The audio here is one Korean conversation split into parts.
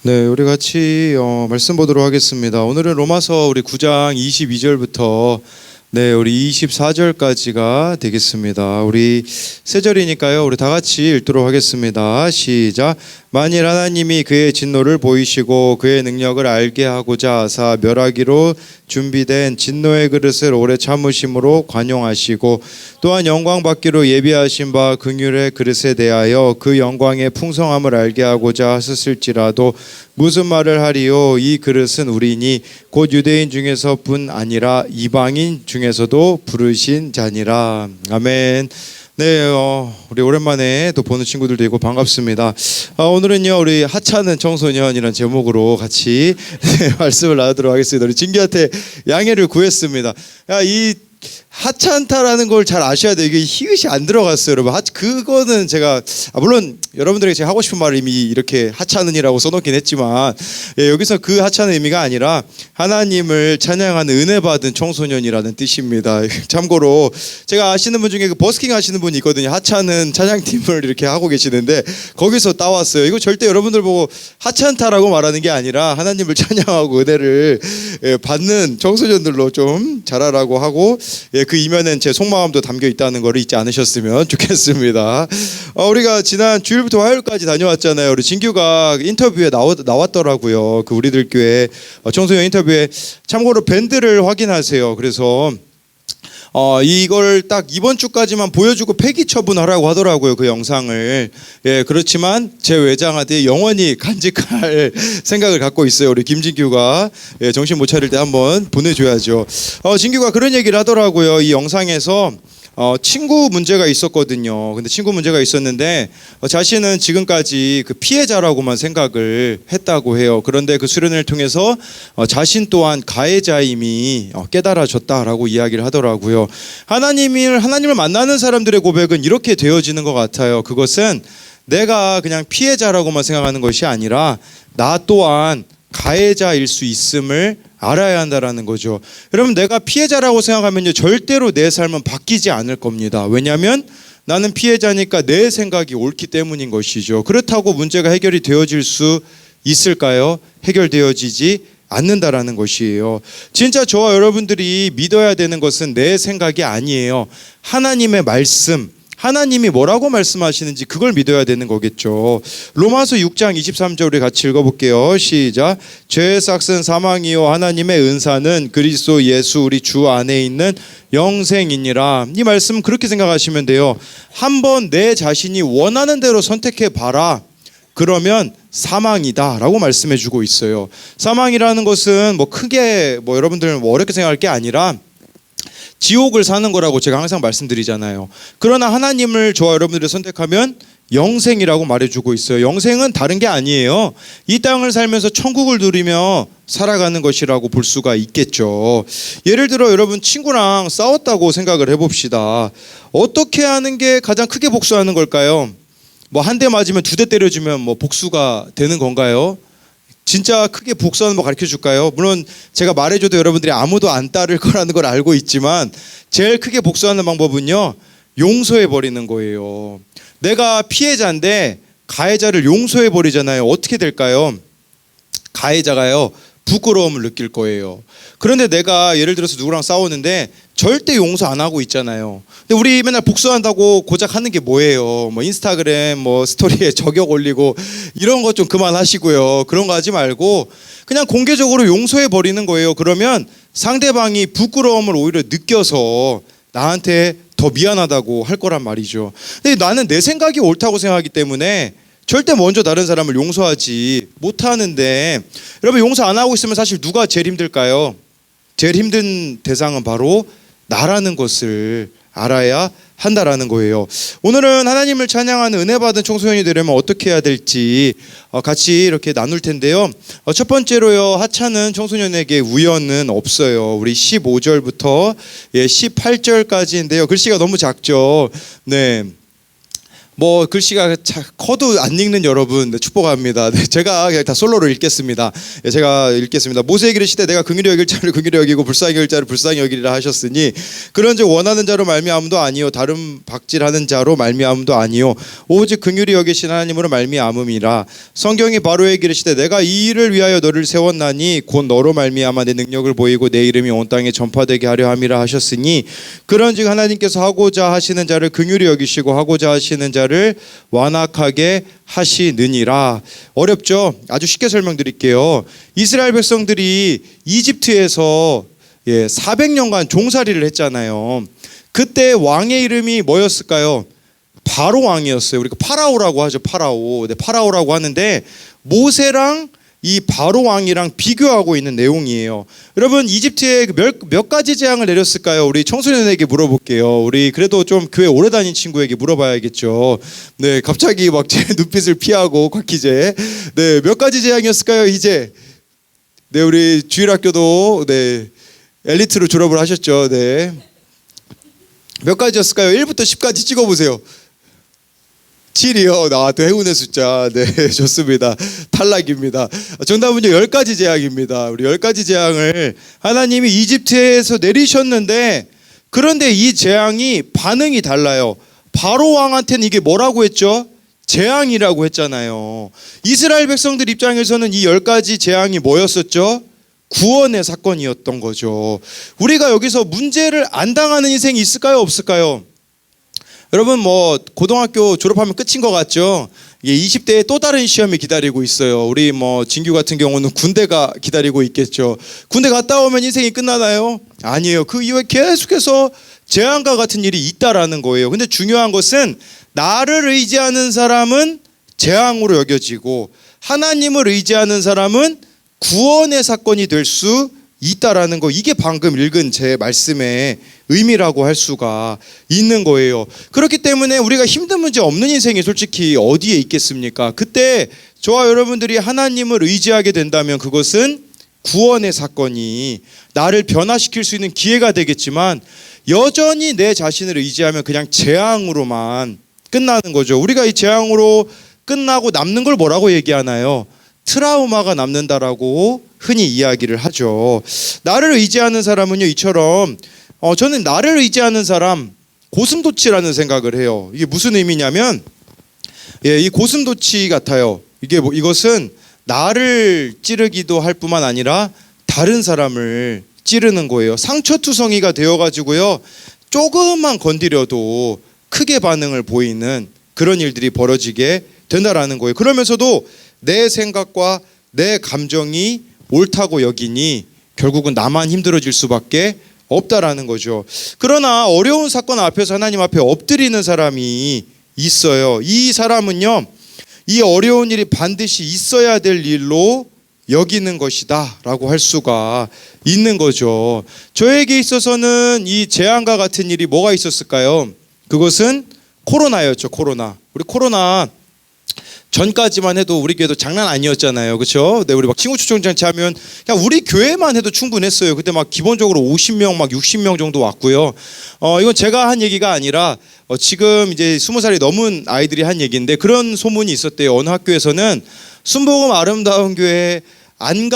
네, 우리 같이 말씀 보도록 하겠습니다. 오늘은 로마서 우리 9장 22절부터 우리 24절까지가 되겠습니다. 우리 세 절이니까요. 우리 다 같이 읽도록 하겠습니다. 시작. 만일 하나님이 그의 진노를 보이시고 그의 능력을 알게 하고자 하사 멸하기로 준비된 진노의 그릇을 오래 참으심으로 관용하시고 또한 영광 받기로 예비하신 바 긍휼의 그릇에 대하여 그 영광의 풍성함을 알게 하고자 하셨을지라도 무슨 말을 하리요? 이 그릇은 우리니 곧 유대인 중에서뿐 아니라 이방인 중에서도 부르신 자니라. 아멘. 네, 우리 오랜만에 또 보는 친구들도 있고 반갑습니다. 오늘은요, 우리 하찮은 청소년이라는 제목으로 같이 말씀을 나누도록 하겠습니다. 우리 진규한테 양해를 구했습니다. 이 하찮다라는 걸 잘 아셔야 돼요. 이게 히읗이 안 들어갔어요, 여러분. 그거는 제가 물론 여러분들에게 제가 하고 싶은 말을 이미 이렇게 하찮은이라고 써놓긴 했지만 여기서 그 하찮은 의미가 아니라 하나님을 찬양하는 은혜 받은 청소년이라는 뜻입니다. 참고로 제가 아시는 분 중에 그 버스킹 하시는 분이 있거든요. 하찮은 찬양팀을 이렇게 하고 계시는데 거기서 따왔어요. 이거 절대 여러분들 보고 하찮다라고 말하는 게 아니라 하나님을 찬양하고 은혜를 받는 청소년들로 좀 자라라고 하고 그 이면엔 제 속마음도 담겨 있다는 걸 잊지 않으셨으면 좋겠습니다. 우리가 지난 주일부터 화요일까지 다녀왔잖아요. 우리 진규가 인터뷰에 나왔더라고요. 그 우리들 교회 청소년 인터뷰에. 참고로 밴드를 확인하세요. 그래서 이걸 딱 이번 주까지만 보여주고 폐기 처분하라고 하더라고요. 그 영상을. 그렇지만 제 외장하드에 영원히 간직할 생각을 갖고 있어요. 우리 김진규가 정신 못 차릴 때 한번 보내줘야죠. 진규가 그런 얘기를 하더라고요. 이 영상에서 친구 문제가 있었거든요. 근데 친구 문제가 있었는데 자신은 지금까지 그 피해자라고만 생각을 했다고 해요. 그런데 그 수련을 통해서 자신 또한 가해자임이 깨달아졌다라고 이야기를 하더라고요. 하나님을 만나는 사람들의 고백은 이렇게 되어지는 것 같아요. 그것은 내가 그냥 피해자라고만 생각하는 것이 아니라 나 또한 가해자일 수 있음을 알아야 한다라는 거죠. 여러분, 내가 피해자라고 생각하면요, 절대로 내 삶은 바뀌지 않을 겁니다. 왜냐하면 나는 피해자니까 내 생각이 옳기 때문인 것이죠. 그렇다고 문제가 해결이 되어질 수 있을까요? 해결되어지지 않는다라는 것이에요. 진짜 저와 여러분들이 믿어야 되는 것은 내 생각이 아니에요. 하나님의 말씀, 하나님이 뭐라고 말씀하시는지 그걸 믿어야 되는 거겠죠. 로마서 6장 23절 우리 같이 읽어볼게요. 시작. 죄의 삭은 사망이요 하나님의 은사는 그리스도 예수 우리 주 안에 있는 영생이니라. 이 말씀 그렇게 생각하시면 돼요. 한번 내 자신이 원하는 대로 선택해 봐라. 그러면 사망이다 라고 말씀해 주고 있어요. 사망이라는 것은 크게 여러분들 어렵게 생각할 게 아니라 지옥을 사는 거라고 제가 항상 말씀드리잖아요. 그러나 하나님을 저와 여러분들이 선택하면 영생이라고 말해주고 있어요. 영생은 다른 게 아니에요. 이 땅을 살면서 천국을 누리며 살아가는 것이라고 볼 수가 있겠죠. 예를 들어 여러분 친구랑 싸웠다고 생각을 해봅시다. 어떻게 하는 게 가장 크게 복수하는 걸까요? 한 대 맞으면 두 대 때려주면 복수가 되는 건가요? 진짜 크게 복수하는 법 가르쳐 줄까요? 물론 제가 말해줘도 여러분들이 아무도 안 따를 거라는 걸 알고 있지만 제일 크게 복수하는 방법은요, 용서해 버리는 거예요. 내가 피해자인데 가해자를 용서해 버리잖아요. 어떻게 될까요? 가해자가요, 부끄러움을 느낄 거예요. 그런데 내가 예를 들어서 누구랑 싸우는데 절대 용서 안 하고 있잖아요. 근데 우리 맨날 복수한다고 고작 하는 게 뭐예요? 인스타그램 스토리에 저격 올리고 이런 거 좀 그만하시고요. 그런 거 하지 말고 그냥 공개적으로 용서해 버리는 거예요. 그러면 상대방이 부끄러움을 오히려 느껴서 나한테 더 미안하다고 할 거란 말이죠. 근데 나는 내 생각이 옳다고 생각하기 때문에 절대 먼저 다른 사람을 용서하지 못하는데, 여러분 용서 안 하고 있으면 사실 누가 제일 힘들까요? 제일 힘든 대상은 바로 나라는 것을 알아야 한다라는 거예요. 오늘은 하나님을 찬양하는 은혜 받은 청소년이 되려면 어떻게 해야 될지 같이 이렇게 나눌 텐데요. 첫 번째로요, 하찮은 청소년에게 우연은 없어요. 우리 15절부터 18절까지인데요. 글씨가 너무 작죠. 네. 뭐 글씨가 커도 안 읽는 여러분 축복합니다. 네, 제가 그냥 다 솔로로 읽겠습니다. 네, 제가 읽겠습니다. 모세에게 이르시되 내가 긍휼히 여길 자를 긍휼히 여기고 불쌍히 여길 자를 불쌍히 여기리라 하셨으니 그런즉 원하는 자로 말미암음도 아니요 다른 박질하는 자로 말미암음도 아니요 오직 긍휼히 여기신 하나님으로 말미암음이라. 성경이 바로에게 이르시되 내가 이 일을 위하여 너를 세웠나니 곧 너로 말미암아 내 능력을 보이고 내 이름이 온 땅에 전파되게 하려 함이라 하셨으니 그런즉 하나님께서 하고자 하시는 자를 긍휼히 여기시고 하고자 하시는 자를 완악하게 하시느니라. 어렵죠? 아주 쉽게 설명드릴게요. 이스라엘 백성들이 이집트에서 400년간 종살이를 했잖아요. 그때 왕의 이름이 뭐였을까요? 바로 왕이었어요. 우리가 파라오라고 하죠. 파라오. 네, 파라오라고 하는데 모세랑 이 바로 왕이랑 비교하고 있는 내용이에요. 여러분 이집트에 몇 가지 재앙을 내렸을까요? 우리 청소년에게 물어볼게요. 우리 그래도 좀 교회 오래 다닌 친구에게 물어봐야겠죠. 네, 갑자기 막 제 눈빛을 피하고 곽희재. 네, 몇 가지 재앙이었을까요? 이제 네, 우리 주일학교도 네 엘리트로 졸업을 하셨죠. 네, 몇 가지였을까요? 1부터 10까지 찍어보세요. 7이요. 또 행운의 숫자. 네, 좋습니다. 탈락입니다. 정답은요 10가지 재앙입니다. 우리 10가지 재앙을 하나님이 이집트에서 내리셨는데 그런데 이 재앙이 반응이 달라요. 바로 왕한테는 이게 뭐라고 했죠? 재앙이라고 했잖아요. 이스라엘 백성들 입장에서는 이 10가지 재앙이 뭐였었죠? 구원의 사건이었던 거죠. 우리가 여기서 문제를 안 당하는 인생이 있을까요? 없을까요? 여러분 뭐 고등학교 졸업하면 끝인 것 같죠? 20대에 또 다른 시험이 기다리고 있어요. 우리 뭐 진규 같은 경우는 군대가 기다리고 있겠죠. 군대 갔다 오면 인생이 끝나나요? 아니에요. 그 이후에 계속해서 재앙과 같은 일이 있다라는 거예요. 근데 중요한 것은 나를 의지하는 사람은 재앙으로 여겨지고 하나님을 의지하는 사람은 구원의 사건이 될 수 있다라는 거. 이게 방금 읽은 제 말씀의 의미라고 할 수가 있는 거예요. 그렇기 때문에 우리가 힘든 문제 없는 인생이 솔직히 어디에 있겠습니까? 그때 저와 여러분들이 하나님을 의지하게 된다면 그것은 구원의 사건이 나를 변화시킬 수 있는 기회가 되겠지만 여전히 내 자신을 의지하면 그냥 재앙으로만 끝나는 거죠. 우리가 이 재앙으로 끝나고 남는 걸 뭐라고 얘기하나요? 트라우마가 남는다라고 흔히 이야기를 하죠. 나를 의지하는 사람은요 이처럼 저는 나를 의지하는 사람 고슴도치라는 생각을 해요. 이게 무슨 의미냐면 이 고슴도치 같아요. 이것은 나를 찌르기도 할 뿐만 아니라 다른 사람을 찌르는 거예요. 상처투성이가 되어가지고요 조금만 건드려도 크게 반응을 보이는 그런 일들이 벌어지게 된다라는 거예요. 그러면서도 내 생각과 내 감정이 옳다고 여기니 결국은 나만 힘들어질 수밖에 없다라는 거죠. 그러나 어려운 사건 앞에서 하나님 앞에 엎드리는 사람이 있어요. 이 사람은요 이 어려운 일이 반드시 있어야 될 일로 여기는 것이다 라고 할 수가 있는 거죠. 저에게 있어서는 이 재앙과 같은 일이 뭐가 있었을까요? 그것은 코로나였죠. 코로나. 우리 코로나 전까지만 해도 우리 교회도 장난 아니었잖아요. 그렇죠? 네, 우리 막 친구 초청잔치 하면 그냥 우리 교회만 해도 충분했어요. 그때 막 기본적으로 50명 막 60명 정도 왔고요. 이건 제가 한 얘기가 아니라 지금 이제 20살이 넘은 아이들이 한 얘기인데 그런 소문이 있었대요. 어느 학교에서는 순복음 아름다운 교회 안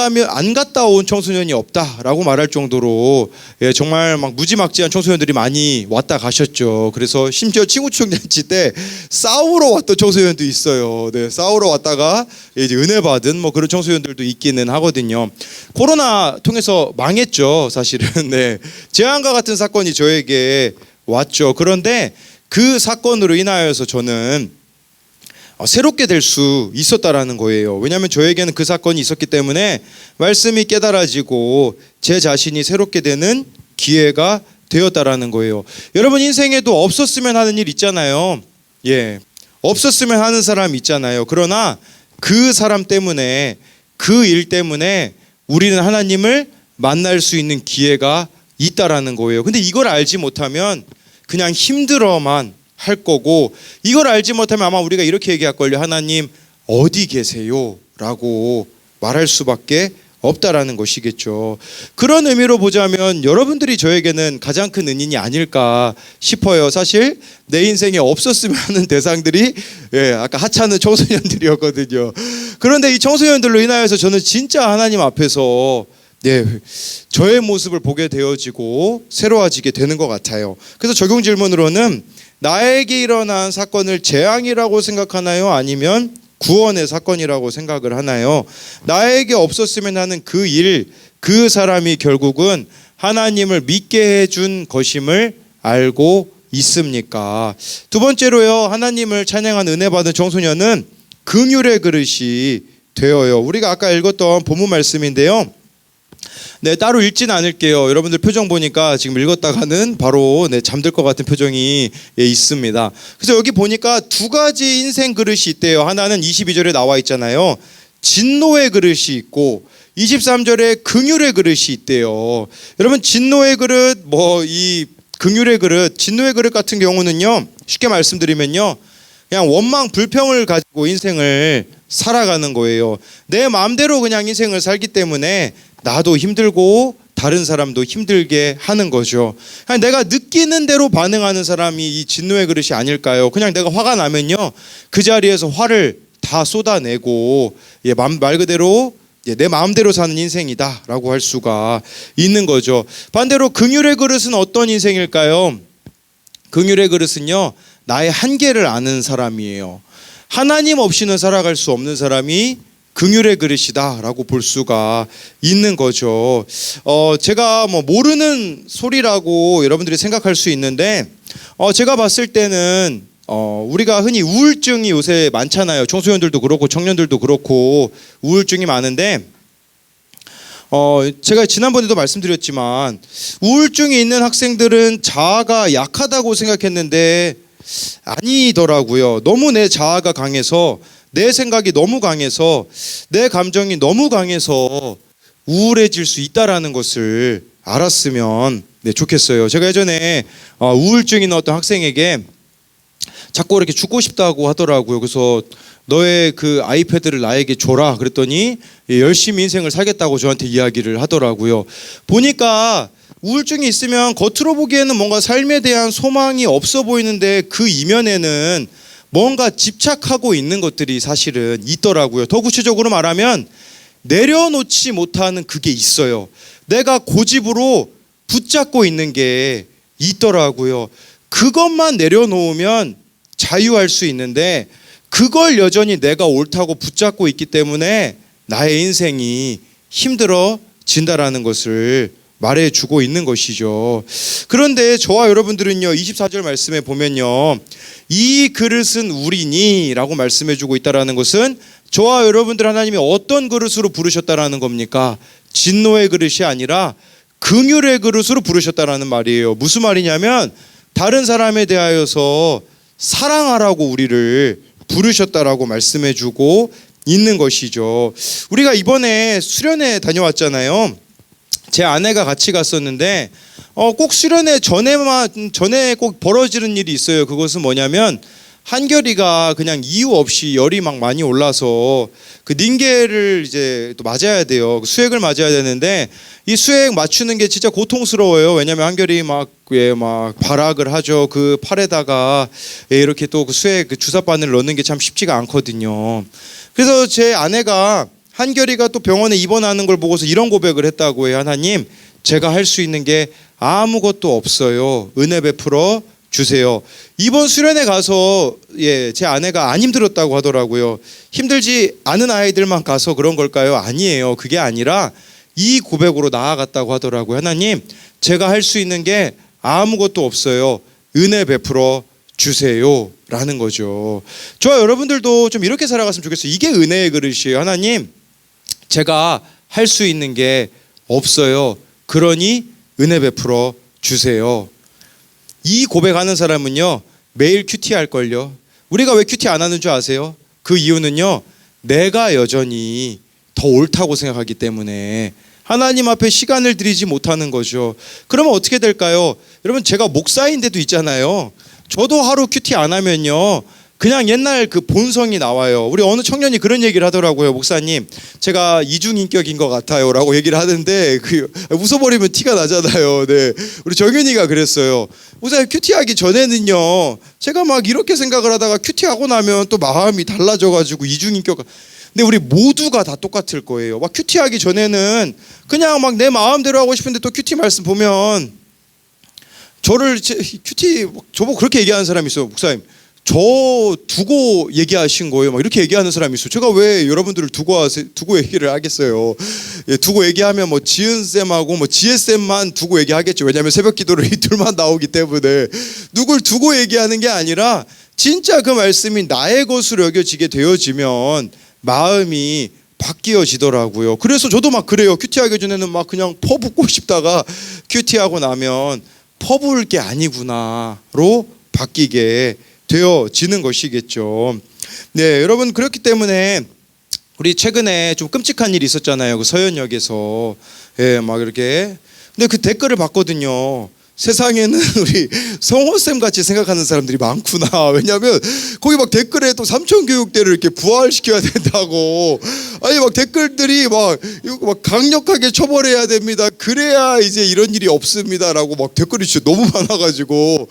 갔다 온 청소년이 없다라고 말할 정도로 정말 막 무지막지한 청소년들이 많이 왔다 가셨죠. 그래서 심지어 친구 초청잔치 때 싸우러 왔던 청소년도 있어요. 네, 싸우러 왔다가 이제 은혜 받은 뭐 그런 청소년들도 있기는 하거든요. 코로나 통해서 망했죠, 사실은. 네, 재앙과 같은 사건이 저에게 왔죠. 그런데 그 사건으로 인하여서 저는 새롭게 될 수 있었다라는 거예요. 왜냐하면 저에게는 그 사건이 있었기 때문에 말씀이 깨달아지고 제 자신이 새롭게 되는 기회가 되었다라는 거예요. 여러분 인생에도 없었으면 하는 일 있잖아요. 없었으면 하는 사람 있잖아요. 그러나 그 사람 때문에 그 일 때문에 우리는 하나님을 만날 수 있는 기회가 있다라는 거예요. 근데 이걸 알지 못하면 그냥 힘들어만 할 거고 이걸 알지 못하면 아마 우리가 이렇게 얘기할걸요. 하나님 어디 계세요? 라고 말할 수밖에 없다라는 것이겠죠. 그런 의미로 보자면 여러분들이 저에게는 가장 큰 은인이 아닐까 싶어요. 사실 내 인생에 없었으면 하는 대상들이 아까 하찮은 청소년들이었거든요. 그런데 이 청소년들로 인하여서 저는 진짜 하나님 앞에서 저의 모습을 보게 되어지고 새로워지게 되는 것 같아요. 그래서 적용 질문으로는 나에게 일어난 사건을 재앙이라고 생각하나요? 아니면 구원의 사건이라고 생각을 하나요? 나에게 없었으면 하는 그 일, 그 사람이 결국은 하나님을 믿게 해준 것임을 알고 있습니까? 두 번째로요, 하나님을 찬양하는 은혜 받은 청소년은 긍휼의 그릇이 되어요. 우리가 아까 읽었던 본문 말씀인데요. 따로 읽진 않을게요. 여러분들 표정 보니까 지금 읽었다가는 바로 잠들 것 같은 표정이 있습니다. 그래서 여기 보니까 두 가지 인생 그릇이 있대요. 하나는 22절에 나와 있잖아요. 진노의 그릇이 있고 23절에 긍휼의 그릇이 있대요. 여러분, 진노의 그릇, 이 긍휼의 그릇, 진노의 그릇 같은 경우는요, 쉽게 말씀드리면요, 그냥 원망 불평을 가지고 인생을 살아가는 거예요. 내 마음대로 그냥 인생을 살기 때문에 나도 힘들고 다른 사람도 힘들게 하는 거죠. 그냥 내가 느끼는 대로 반응하는 사람이 이 진노의 그릇이 아닐까요? 그냥 내가 화가 나면요, 그 자리에서 화를 다 쏟아내고 말 그대로 내 마음대로 사는 인생이다라고 할 수가 있는 거죠. 반대로 긍휼의 그릇은 어떤 인생일까요? 긍휼의 그릇은요, 나의 한계를 아는 사람이에요. 하나님 없이는 살아갈 수 없는 사람이 긍휼의 그릇이다라고 볼 수가 있는 거죠. 제가 모르는 소리라고 여러분들이 생각할 수 있는데, 제가 봤을 때는 우리가 흔히 우울증이 요새 많잖아요. 청소년들도 그렇고 청년들도 그렇고 우울증이 많은데, 제가 지난번에도 말씀드렸지만 우울증이 있는 학생들은 자아가 약하다고 생각했는데 아니더라고요. 너무 내 자아가 강해서, 내 생각이 너무 강해서, 내 감정이 너무 강해서 우울해질 수 있다라는 것을 알았으면 좋겠어요. 제가 예전에 우울증 있는 어떤 학생에게 자꾸 이렇게 죽고 싶다고 하더라고요. 그래서 너의 그 아이패드를 나에게 줘라 그랬더니 열심히 인생을 살겠다고 저한테 이야기를 하더라고요. 보니까 우울증이 있으면 겉으로 보기에는 뭔가 삶에 대한 소망이 없어 보이는데 그 이면에는 뭔가 집착하고 있는 것들이 사실은 있더라고요. 더 구체적으로 말하면 내려놓지 못하는 그게 있어요. 내가 고집으로 붙잡고 있는 게 있더라고요. 그것만 내려놓으면 자유할 수 있는데 그걸 여전히 내가 옳다고 붙잡고 있기 때문에 나의 인생이 힘들어진다라는 것을 말해주고 있는 것이죠. 그런데 저와 여러분들은요, 24절 말씀에 보면요, 이 그릇은 우리니 라고 말씀해주고 있다는 것은 저와 여러분들 하나님이 어떤 그릇으로 부르셨다라는 겁니까? 진노의 그릇이 아니라 긍휼의 그릇으로 부르셨다라는 말이에요. 무슨 말이냐면 다른 사람에 대하여서 사랑하라고 우리를 부르셨다라고 말씀해주고 있는 것이죠. 우리가 이번에 수련회 다녀왔잖아요. 제 아내가 같이 갔었는데 꼭 수련회 전에 꼭 벌어지는 일이 있어요. 그것은 뭐냐면 한결이가 그냥 이유 없이 열이 막 많이 올라서 그 닌게를 이제 또 맞아야 돼요. 수액을 맞아야 되는데 이 수액 맞추는 게 진짜 고통스러워요. 왜냐하면 한결이 막 발악을 하죠. 그 팔에다가 이렇게 또 그 수액 그 주사바늘 넣는 게 참 쉽지가 않거든요. 그래서 제 아내가 한결이가 또 병원에 입원하는 걸 보고서 이런 고백을 했다고 해요. 하나님, 제가 할 수 있는 게 아무것도 없어요. 은혜 베풀어 주세요. 이번 수련회 가서 제 아내가 안 힘들었다고 하더라고요. 힘들지 않은 아이들만 가서 그런 걸까요? 아니에요. 그게 아니라 이 고백으로 나아갔다고 하더라고요. 하나님, 제가 할 수 있는 게 아무것도 없어요. 은혜 베풀어 주세요 라는 거죠. 저와 여러분들도 좀 이렇게 살아갔으면 좋겠어요. 이게 은혜의 그릇이에요. 하나님, 제가 할 수 있는 게 없어요. 그러니 은혜 베풀어 주세요. 이 고백하는 사람은요, 매일 큐티 할걸요. 우리가 왜 큐티 안 하는 줄 아세요? 그 이유는요, 내가 여전히 더 옳다고 생각하기 때문에 하나님 앞에 시간을 들이지 못하는 거죠. 그러면 어떻게 될까요? 여러분, 제가 목사인데도 있잖아요. 저도 하루 큐티 안 하면요, 그냥 옛날 그 본성이 나와요. 우리 어느 청년이 그런 얘기를 하더라고요. 목사님, 제가 이중인격인 것 같아요라고 얘기를 하는데 그 웃어버리면 티가 나잖아요. 네, 우리 정윤이가 그랬어요. 목사님, 큐티하기 전에는요, 제가 막 이렇게 생각을 하다가 큐티하고 나면 또 마음이 달라져가지고 이중인격. 근데 우리 모두가 다 똑같을 거예요. 막 큐티하기 전에는 그냥 막 내 마음대로 하고 싶은데 또 큐티 말씀 보면 저를 큐티 저보고 그렇게 얘기하는 사람이 있어요. 목사님, 저 두고 얘기하신 거예요. 막 이렇게 얘기하는 사람이 있어요. 제가 왜 여러분들을 두고 얘기를 하겠어요. 예, 두고 얘기하면 뭐 지은 쌤하고 뭐 지혜 쌤만 두고 얘기하겠죠. 왜냐하면 새벽 기도를 이 둘만 나오기 때문에 누굴 두고 얘기하는 게 아니라 진짜 그 말씀이 나의 것으로 여겨지게 되어지면 마음이 바뀌어지더라고요. 그래서 저도 막 그래요. 큐티하기 전에는 막 그냥 퍼붓고 싶다가 큐티하고 나면 퍼부을 게 아니구나로 바뀌게 되어지는 것이겠죠. 네, 여러분, 그렇기 때문에 우리 최근에 좀 끔찍한 일이 있었잖아요. 그 서현역에서 막 이렇게. 근데 그 댓글을 봤거든요. 세상에는 우리 성호쌤 같이 생각하는 사람들이 많구나. 왜냐하면 거기 막 댓글에 또 삼천교육대를 이렇게 부활시켜야 된다고, 아니 막 댓글들이 막 강력하게 처벌해야 됩니다. 그래야 이제 이런 일이 없습니다라고 막 댓글이 진짜 너무 많아가지고,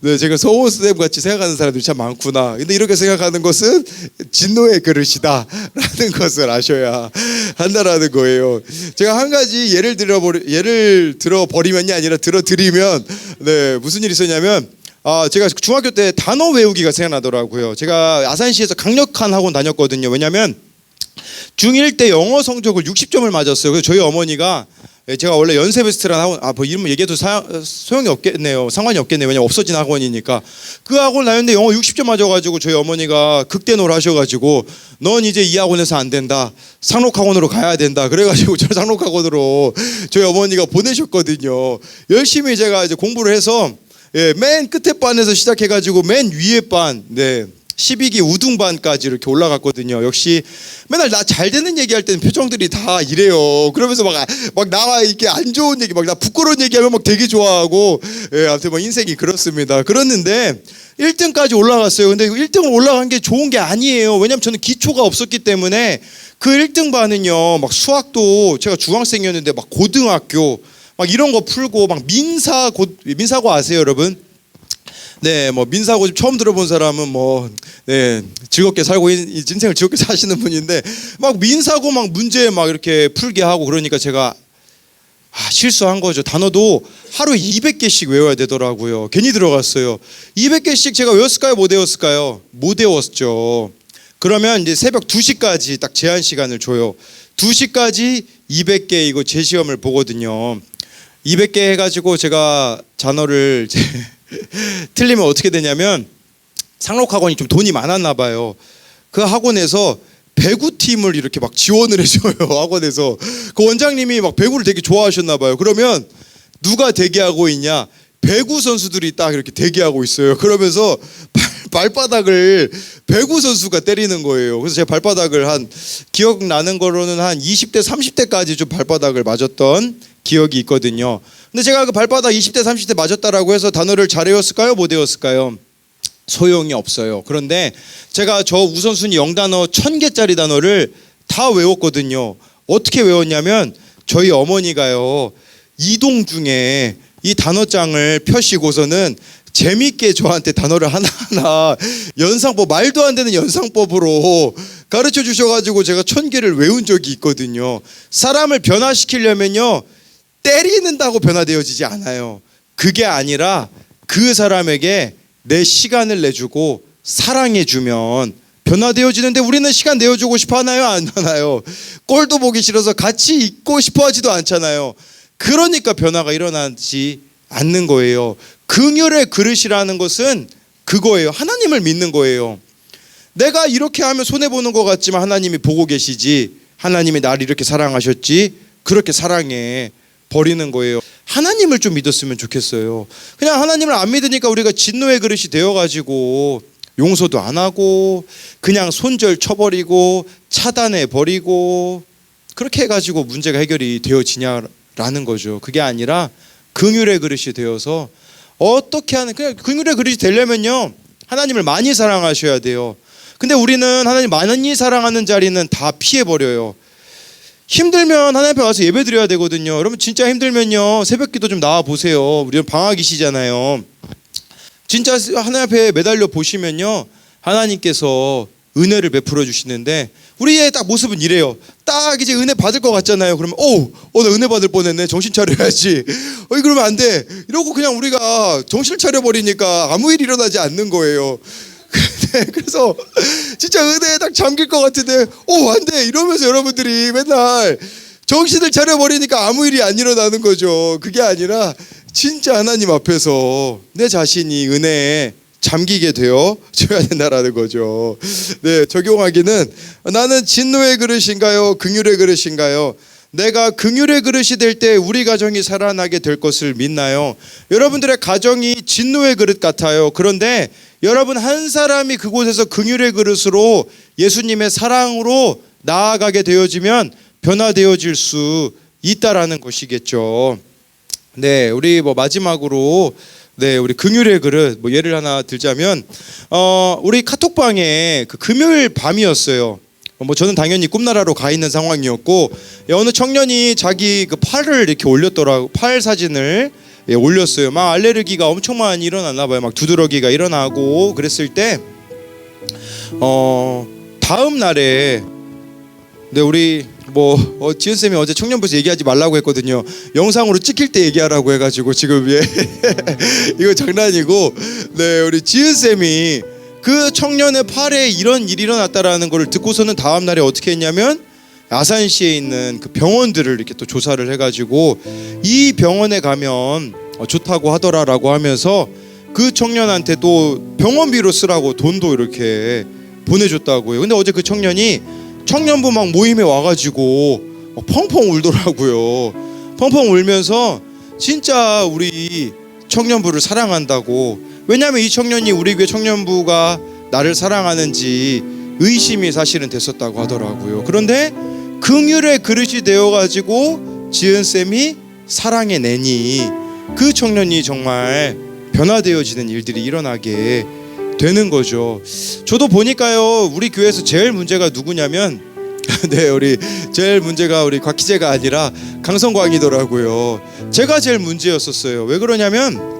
네, 제가 성호쌤 같이 생각하는 사람들이 참 많구나. 근데 이렇게 생각하는 것은 진노의 그릇이다라는 것을 아셔야 한다라는 거예요. 제가 한 가지 예를 들어버리면이 아니라 들어드리면, 네, 무슨 일이 있었냐면, 제가 중학교 때 단어 외우기가 생각나더라고요. 제가 아산시에서 강력한 학원 다녔거든요. 왜냐하면 중1 때 영어 성적을 60점을 맞았어요. 그래서 저희 어머니가, 제가 원래 연세베스트라는 학원, 뭐 이름 얘기해도 소용이 없겠네요. 상관이 없겠네요. 왜냐면 없어진 학원이니까. 그 학원 다녔는데 영어 60점 맞아가지고 저희 어머니가 극대노를 하셔가지고, 넌 이제 이 학원에서 안 된다, 상록학원으로 가야 된다. 그래가지고 저 상록학원으로 저희 어머니가 보내셨거든요. 열심히 제가 이제 공부를 해서, 맨 끝에 반에서 시작해가지고 맨 위에 반, 12기 우등반까지 이렇게 올라갔거든요. 역시 맨날 나 잘 되는 얘기할 때는 표정들이 다 이래요. 그러면서 막 나와 이렇게 안 좋은 얘기, 막 나 부끄러운 얘기하면 막 되게 좋아하고, 아무튼 뭐 인생이 그렇습니다. 그랬는데 1등까지 올라갔어요. 근데 1등을 올라간 게 좋은 게 아니에요. 왜냐면 저는 기초가 없었기 때문에 그 1등 반은요, 막 수학도 제가 중학생이었는데 막 고등학교 막 이런 거 풀고 막 민사고 아세요, 여러분? 네, 뭐 민사고 처음 들어본 사람은 뭐, 네, 즐겁게 살고 인생을 즐겁게 사시는 분인데, 막 민사고 막 문제 막 이렇게 풀게 하고 그러니까 제가 실수한 거죠. 단어도 하루에 200개씩 외워야 되더라고요. 괜히 들어갔어요. 200개씩 제가 외웠을까요? 못 외웠을까요? 못 외웠죠. 그러면 이제 새벽 2시까지 딱 제한 시간을 줘요. 2시까지 200개 이거 제시험을 보거든요. 200개 해가지고 제가 단어를 틀리면 어떻게 되냐면, 상록학원이 좀 돈이 많았나 봐요. 그 학원에서 배구팀을 이렇게 막 지원을 해줘요. 학원에서 그 원장님이 막 배구를 되게 좋아하셨나 봐요. 그러면 누가 대기하고 있냐, 배구 선수들이 딱 이렇게 대기하고 있어요. 그러면서 발바닥을 배구 선수가 때리는 거예요. 그래서 제가 발바닥을 기억나는 거로는 한 20대 30대까지 좀 발바닥을 맞았던 기억이 있거든요. 근데 제가 그 발바닥 20대 30대 맞았다라고 해서 단어를 잘 외웠을까요? 못 외웠을까요? 소용이 없어요. 그런데 제가 저 우선순위 0단어 1000개짜리 단어를 다 외웠거든요. 어떻게 외웠냐면, 저희 어머니가요, 이동 중에 이 단어장을 펴시고서는 재밌게 저한테 단어를 하나하나 연상법, 말도 안 되는 연상법으로 가르쳐 주셔가지고 제가 1000개를 외운 적이 있거든요. 사람을 변화시키려면요, 때리는다고 변화되어지지 않아요. 그게 아니라 그 사람에게 내 시간을 내주고 사랑해주면 변화되어지는데, 우리는 시간 내어주고 싶어 하나요? 안 하나요? 꼴도 보기 싫어서 같이 있고 싶어 하지도 않잖아요. 그러니까 변화가 일어나지 않는 거예요. 긍휼의 그릇이라는 것은 그거예요. 하나님을 믿는 거예요. 내가 이렇게 하면 손해보는 것 같지만 하나님이 보고 계시지, 하나님이 나를 이렇게 사랑하셨지, 그렇게 사랑해 버리는 거예요. 하나님을 좀 믿었으면 좋겠어요. 그냥 하나님을 안 믿으니까 우리가 진노의 그릇이 되어가지고 용서도 안 하고 그냥 손절 쳐버리고 차단해 버리고, 그렇게 해가지고 문제가 해결이 되어지냐라는 거죠. 그게 아니라 긍휼의 그릇이 되어서, 어떻게 하는, 그냥 긍휼의 그릇이 되려면요, 하나님을 많이 사랑하셔야 돼요. 근데 우리는 하나님 많이 사랑하는 자리는 다 피해버려요. 힘들면 하나님 앞에 와서 예배 드려야 되거든요. 여러분 진짜 힘들면요 새벽기도 좀 나와 보세요. 우리는 방학이시잖아요. 진짜 하나님 앞에 매달려 보시면요 하나님께서 은혜를 베풀어 주시는데 우리의 딱 모습은 이래요. 딱 이제 은혜 받을 것 같잖아요. 그러면 나 은혜 받을 뻔했네. 정신 차려야지. 그러면 안 돼. 이러고 그냥 우리가 정신을 차려버리니까 아무 일이 일어나지 않는 거예요. 그래서 진짜 은혜에 딱 잠길 것 같은데 안 돼. 이러면서 여러분들이 맨날 정신을 차려버리니까 아무 일이 안 일어나는 거죠. 그게 아니라 진짜 하나님 앞에서 내 자신이 은혜에 잠기게 되어 줘야 된다라는 거죠. 네, 적용하기는 나는 진노의 그릇인가요? 긍휼의 그릇인가요? 내가 긍휼의 그릇이 될 때 우리 가정이 살아나게 될 것을 믿나요? 여러분들의 가정이 진노의 그릇 같아요. 그런데 여러분 한 사람이 그곳에서 긍휼의 그릇으로 예수님의 사랑으로 나아가게 되어지면 변화되어질 수 있다라는 것이겠죠. 네, 우리 마지막으로 우리 긍휼의 그릇 예를 하나 들자면 우리 카톡방에 그 금요일 밤이었어요. 저는 당연히 꿈나라로 가 있는 상황이었고 어느 청년이 자기 그 팔을 이렇게 올렸더라고. 팔 사진을 올렸어요. 막 알레르기가 엄청 많이 일어났나 봐요. 막 두드러기가 일어나고 그랬을 때 다음 날에 우리 지은 쌤이 어제 청년부에서 얘기하지 말라고 했거든요. 영상으로 찍힐 때 얘기하라고 해가지고 지금 이거 장난이고 우리 지은 쌤이 그 청년의 팔에 이런 일이 일어났다라는 걸 듣고서는 다음 날에 어떻게 했냐면 아산시에 있는 그 병원들을 이렇게 또 조사를 해가지고 이 병원에 가면 좋다고 하더라라고 하면서 그 청년한테 또 병원비로 쓰라고 돈도 이렇게 보내줬다고요. 근데 어제 그 청년이 청년부 막 모임에 와가지고 펑펑 울더라고요. 펑펑 울면서 진짜 우리 청년부를 사랑한다고. 왜냐하면 이 청년이 우리 교회 청년부가 나를 사랑하는지 의심이 사실은 됐었다고 하더라고요. 그런데 긍휼의 그릇이 되어가지고 지은쌤이 사랑해내니 그 청년이 정말 변화되어지는 일들이 일어나게 되는 거죠. 저도 보니까요 우리 교회에서 제일 문제가 누구냐면 우리 제일 문제가 우리 곽희재가 아니라 강성광이더라고요. 제가 제일 문제였었어요. 왜 그러냐면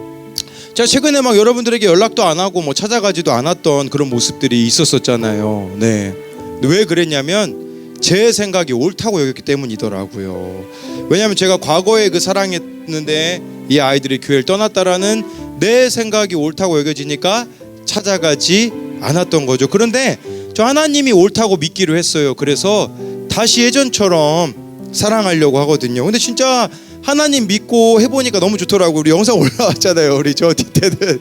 제가 최근에 막 여러분들에게 연락도 안 하고 찾아가지도 않았던 그런 모습들이 있었었잖아요. 네. 왜 그랬냐면 제 생각이 옳다고 여겼기 때문이더라고요. 왜냐하면 제가 과거에 그 사랑했는데 이 아이들이 교회를 떠났다라는 내 생각이 옳다고 여겨지니까 찾아가지 않았던 거죠. 그런데 저 하나님이 옳다고 믿기로 했어요. 그래서 다시 예전처럼 사랑하려고 하거든요. 근데 진짜 하나님 믿고 해보니까 너무 좋더라고요. 우리 영상 올라왔잖아요. 우리 저 뒤태는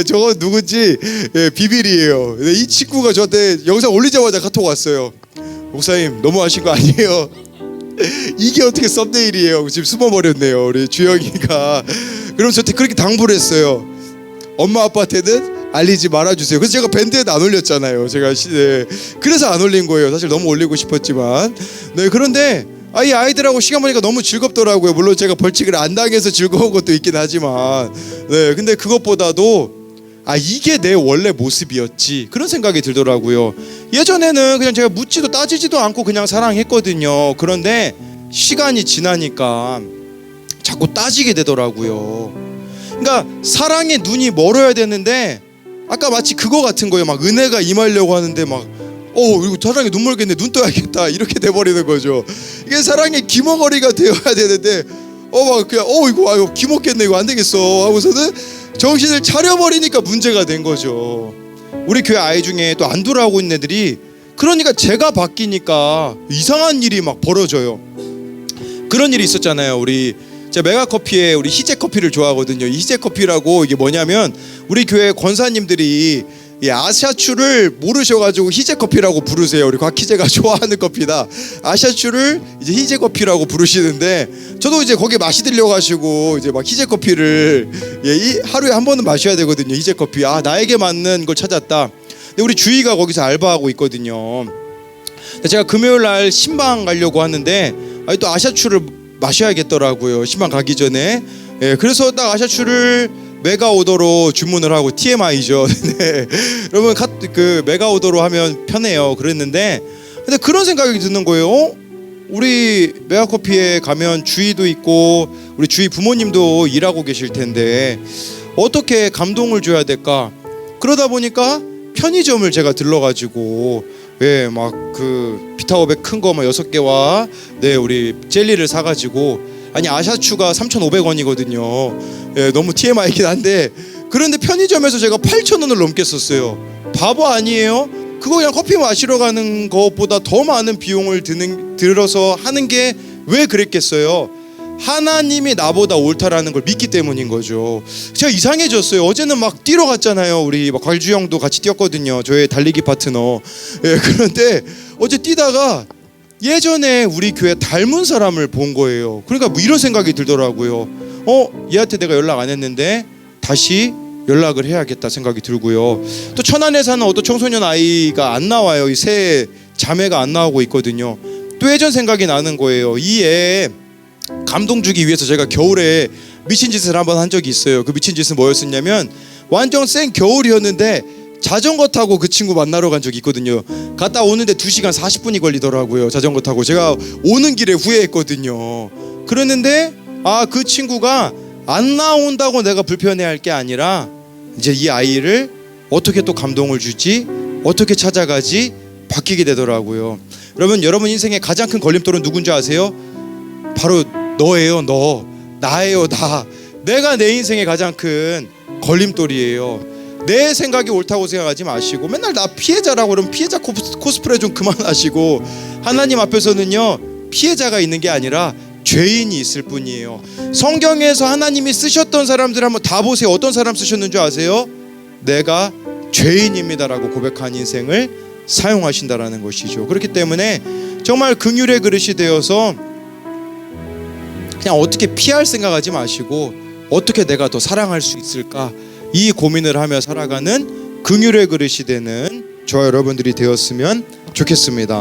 저거 누군지 비밀이에요. 이 친구가 저한테 영상 올리자마자 카톡 왔어요. 목사님 너무 하신 거 아니에요? 이게 어떻게 썸네일이에요? 지금 숨어버렸네요. 우리 주영이가. 그럼 저한테 그렇게 당부를 했어요. 엄마 아빠한테는 알리지 말아주세요. 그래서 제가 밴드에도 안 올렸잖아요. 제가 그래서 안 올린 거예요. 사실 너무 올리고 싶었지만. 그런데 이 아이들하고 시간 보니까 너무 즐겁더라고요. 물론 제가 벌칙을 안 당해서 즐거운 것도 있긴 하지만 근데 그것보다도 이게 내 원래 모습이었지 그런 생각이 들더라고요. 예전에는 그냥 제가 묻지도 따지지도 않고 그냥 사랑했거든요. 그런데 시간이 지나니까 자꾸 따지게 되더라고요. 그러니까 사랑의 눈이 멀어야 되는데 아까 마치 그거 같은 거예요. 막 은혜가 임하려고 하는데 이거 사랑에 눈물 겠네. 눈 떠야겠다. 이렇게 돼버리는 거죠. 이게 사랑의 기머거리가 되어야 되는데 이거 기먹겠네. 이거 안 되겠어 하고서는 정신을 차려버리니까 문제가 된 거죠. 우리 교회 아이 중에 또 안 돌아오고 있는 애들이 그러니까 제가 바뀌니까 이상한 일이 막 벌어져요. 그런 일이 있었잖아요. 제가 메가커피에 우리 희재커피를 좋아하거든요. 이 희재커피라고 이게 뭐냐면 우리 교회 권사님들이 이 아샤추를 모르셔가지고 희재커피라고 부르세요. 우리 곽희재가 좋아하는 커피다. 아샤추를 이제 희재커피라고 부르시는데 저도 이제 거기에 맛이 들려가지고 이제 막 희재커피를 하루에 한 번은 마셔야 되거든요. 희재커피. 나에게 맞는 걸 찾았다. 근데 우리 주희가 거기서 알바하고 있거든요. 제가 금요일 날 신방 가려고 하는데 또 아샤추를 마셔야겠더라고요. 신방 가기 전에. 그래서 딱 아샤추를 메가 오더로 주문을 하고 TMI죠. 네. 여러분 그 메가 오더로 하면 편해요. 그랬는데 근데 그런 생각이 드는 거예요. 우리 메가커피에 가면 주희도 있고 우리 주희 부모님도 일하고 계실 텐데 어떻게 감동을 줘야 될까? 그러다 보니까 편의점을 제가 들러가지고 막 그 비타오백 큰 거 막 6개와 우리 젤리를 사가지고 아니 아샤추가 3,500원이거든요. 너무 TMI이긴 한데 그런데 편의점에서 제가 8,000원을 넘게 썼어요. 바보 아니에요? 그거 그냥 커피 마시러 가는 것보다 더 많은 비용을 들어서 하는 게 왜 그랬겠어요? 하나님이 나보다 옳다라는 걸 믿기 때문인 거죠. 제가 이상해졌어요. 어제는 막 뛰러 갔잖아요. 우리 막 곽주 형도 같이 뛰었거든요. 저의 달리기 파트너. 그런데 어제 뛰다가 예전에 우리 교회 닮은 사람을 본 거예요. 그러니까 뭐 이런 생각이 들더라고요. 얘한테 내가 연락 안 했는데 다시 연락을 해야겠다 생각이 들고요. 또 천안에 사는 어떤 청소년 아이가 안 나와요. 이 새 자매가 안 나오고 있거든요. 또 예전 생각이 나는 거예요. 이 애 감동 주기 위해서 제가 겨울에 미친 짓을 한번 한 적이 있어요. 그 미친 짓은 뭐였었냐면 완전 쌩 겨울이었는데 자전거 타고 그 친구 만나러 간 적이 있거든요. 갔다 오는데 2시간 40분이 걸리더라고요. 자전거 타고. 제가 오는 길에 후회했거든요. 그랬는데 그 친구가 안 나온다고 내가 불편해할 게 아니라 이제 이 아이를 어떻게 또 감동을 주지? 어떻게 찾아가지? 바뀌게 되더라고요. 여러분 인생의 가장 큰 걸림돌은 누군지 아세요? 바로 너예요. 나예요. 나. 내가 내 인생의 가장 큰 걸림돌이에요. 내 생각이 옳다고 생각하지 마시고 맨날 나 피해자라고 그러면 피해자 코스프레 좀 그만하시고 하나님 앞에서는요 피해자가 있는 게 아니라 죄인이 있을 뿐이에요. 성경에서 하나님이 쓰셨던 사람들 한번 다 보세요. 어떤 사람 쓰셨는 줄 아세요? 내가 죄인입니다라고 고백한 인생을 사용하신다라는 것이죠. 그렇기 때문에 정말 긍휼의 그릇이 되어서 그냥 어떻게 피할 생각하지 마시고 어떻게 내가 더 사랑할 수 있을까 이 고민을 하며 살아가는 긍휼의 그릇이 되는 저와 여러분들이 되었으면 좋겠습니다.